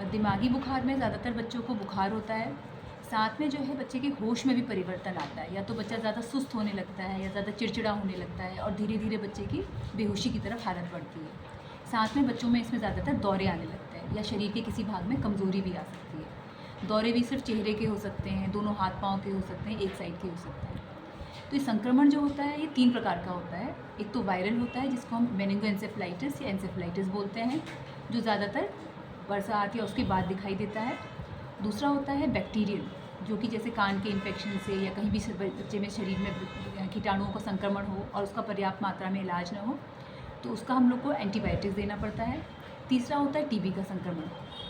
दिमागी बुखार में ज़्यादातर बच्चों को बुखार होता है, साथ में जो है बच्चे के होश में भी परिवर्तन आता है। या तो बच्चा ज़्यादा सुस्त होने लगता है या ज़्यादा चिड़चिड़ा होने लगता है और धीरे धीरे बच्चे की बेहोशी की तरफ हालत बढ़ती है। साथ में बच्चों में इसमें ज़्यादातर दौरे आने लगते हैं या शरीर के किसी भाग में कमज़ोरी भी आ सकती है। दौरे भी सिर्फ चेहरे के हो सकते हैं, दोनों हाथ पाँव के हो सकते हैं, एक साइड के हो सकते हैं। तो ये संक्रमण जो होता है ये 3 प्रकार का होता है। एक तो वायरल होता है जिसको हम मेनिंगोएन्सेफेलाइटिस या एन्सेफेलाइटिस बोलते हैं, जो ज़्यादातर बरसात या उसके बाद दिखाई देता है। दूसरा होता है बैक्टीरियल, जो कि जैसे कान के इन्फेक्शन से या कहीं भी बच्चे में शरीर में कीटाणुओं का संक्रमण हो और उसका पर्याप्त मात्रा में इलाज न हो तो उसका हम लोग को एंटीबायोटिक्स देना पड़ता है। तीसरा होता है टीबी का संक्रमण।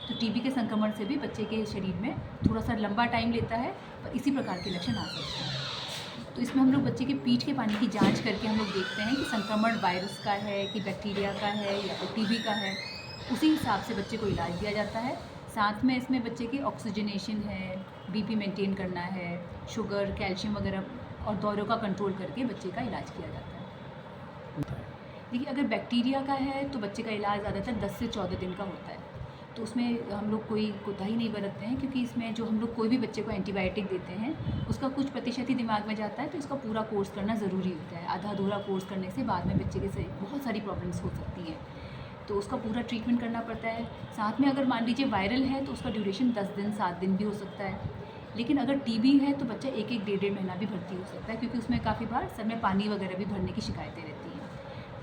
तो टीबी के संक्रमण से भी बच्चे के शरीर में थोड़ा सा लंबा टाइम लेता है पर इसी प्रकार के लक्षण आ सकते हैं। तो इसमें हम लोग बच्चे के पीठ के पानी की जांच करके हम लोग देखते हैं कि संक्रमण वायरस का है कि बैक्टीरिया का है या तो टीबी का है। उसी हिसाब से बच्चे को इलाज दिया जाता है। साथ में इसमें बच्चे की ऑक्सीजनेशन है, बीपी मेंटेन करना है, शुगर, कैल्शियम वगैरह और दौरों का कंट्रोल करके बच्चे का इलाज किया जाता है। देखिए, अगर बैक्टीरिया का है तो बच्चे का इलाज ज़्यादातर 10 से 14 दिन का होता है। तो उसमें हम लोग कोई कोताही नहीं बरतते हैं, क्योंकि इसमें जो हम लोग कोई भी बच्चे को एंटीबायोटिक देते हैं उसका कुछ प्रतिशत ही दिमाग में जाता है, तो इसका पूरा कोर्स करना ज़रूरी होता है। आधा अधूरा कोर्स करने से बाद में बच्चे के से बहुत सारी प्रॉब्लम्स हो सकती हैं, तो उसका पूरा ट्रीटमेंट करना पड़ता है। साथ में अगर मान लीजिए वायरल है तो उसका ड्यूरेशन 10 दिन 7 दिन भी हो सकता है। लेकिन अगर टीबी है तो बच्चा एक डेढ़ महीना भी भर्ती हो सकता है, क्योंकि उसमें काफ़ी बार सर में पानी वगैरह भी भरने की शिकायतें रहती हैं।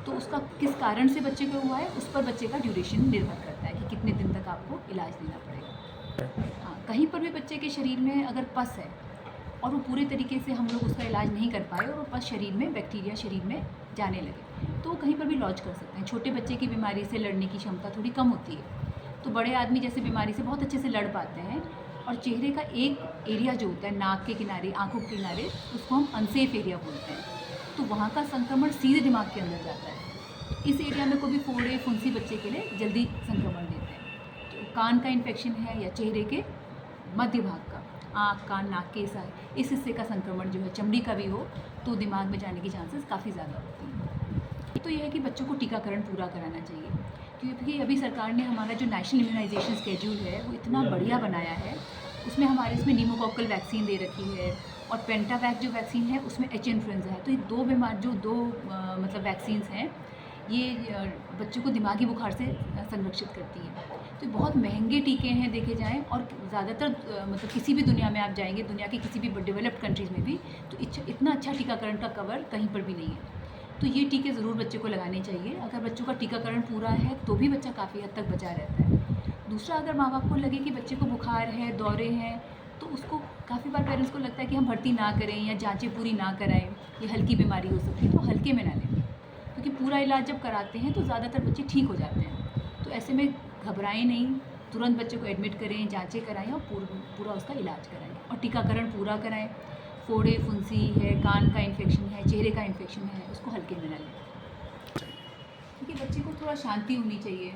तो उसका किस कारण से बच्चे को हुआ है उस पर बच्चे का ड्यूरेशन निर्भर करता है कि कितने दिन तक आपको इलाज देना पड़ेगा। हाँ, कहीं पर भी बच्चे के शरीर में अगर पस है और वो पूरे तरीके से हम लोग उसका इलाज नहीं कर पाए और वो पस शरीर में, बैक्टीरिया शरीर में जाने लगे, तो वो कहीं पर भी लॉज कर सकते हैं। छोटे बच्चे की बीमारी से लड़ने की क्षमता थोड़ी कम होती है, तो बड़े आदमी जैसे बीमारी से बहुत अच्छे से लड़ पाते हैं। और चेहरे का एक एरिया जो होता है नाक के किनारे, आँखों के किनारे, उसको हम अनसेफ एरिया बोलते हैं। तो वहाँ का संक्रमण सीधे दिमाग के अंदर जाता है। इस एरिया में कोई भी फोड़े फुंसी बच्चे के लिए जल्दी संक्रमण देते हैं। तो कान का इन्फेक्शन है या चेहरे के मध्य भाग का, आँख, कान, नाक के इस हिस्से का संक्रमण जो है, चमड़ी का भी हो, तो दिमाग में जाने की चांसेस काफ़ी ज़्यादा होती हैं। तो यह है कि बच्चों को टीकाकरण पूरा कराना चाहिए, क्योंकि अभी सरकार ने हमारा जो नेशनल इम्यूनाइजेशन स्केड्यूल है वो इतना बढ़िया बनाया है। उसमें हमारे इसमें न्यूमोकॉकल वैक्सीन दे रखी है और पेंटावैक जो वैक्सीन है उसमें एच इन्फ्लुएंजा है। तो ये दो मतलब वैक्सीन्स हैं, ये बच्चों को दिमागी बुखार से संरक्षित करती हैं। तो बहुत महंगे टीके हैं देखे जाएँ, और ज़्यादातर मतलब किसी भी दुनिया में आप जाएंगे, दुनिया की किसी भी डेवलप्ड कंट्रीज़ में भी, तो इतना अच्छा टीकाकरण का कवर कहीं पर भी नहीं है। तो ये टीके ज़रूर बच्चे को लगाने चाहिए। अगर बच्चों का टीकाकरण पूरा है तो भी बच्चा काफ़ी हद तक बचा रहता है। दूसरा, अगर माँ बाप को लगे कि बच्चे को बुखार है, दौरे हैं, तो उसको काफ़ी बार पेरेंट्स को लगता है कि हम भर्ती ना करें या जांचें पूरी ना कराएं, ये हल्की बीमारी हो सकती है, तो हल्के में ना लें, क्योंकि पूरा इलाज जब कराते हैं तो ज़्यादातर बच्चे ठीक हो जाते हैं। तो ऐसे में घबराएं नहीं, तुरंत बच्चे को एडमिट करें, जांचें कराएं और पूरा उसका इलाज कराएं और टीकाकरण पूरा कराएं। फोड़े फुंसी है, कान का इन्फेक्शन है, चेहरे का इन्फेक्शन है, उसको हल्के में ना लें, क्योंकि बच्चे को थोड़ा शांति होनी चाहिए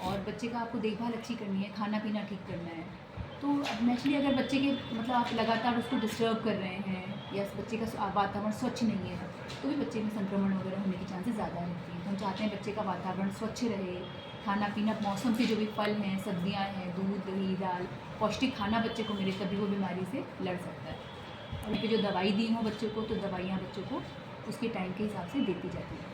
और बच्चे का आपको देखभाल अच्छी करनी है, खाना पीना ठीक करना है। तो नेचुरली अगर बच्चे के मतलब आप लगातार उसको डिस्टर्ब कर रहे हैं या बच्चे का वातावरण स्वच्छ नहीं है तो भी बच्चे में संक्रमण वगैरह होने की चांसेस ज़्यादा रहती है। तो हम चाहते हैं बच्चे का वातावरण स्वच्छ रहे, खाना पीना, मौसम के जो भी फल हैं, सब्जियां हैं, दूध, दही, दाल, पौष्टिक खाना बच्चे को मिले, तभी वो बीमारी से लड़ सकता है। और जो दवाई दी हो बच्चों को, तो दवाइयाँ बच्चों को उसके टाइम के हिसाब से देती जाती है।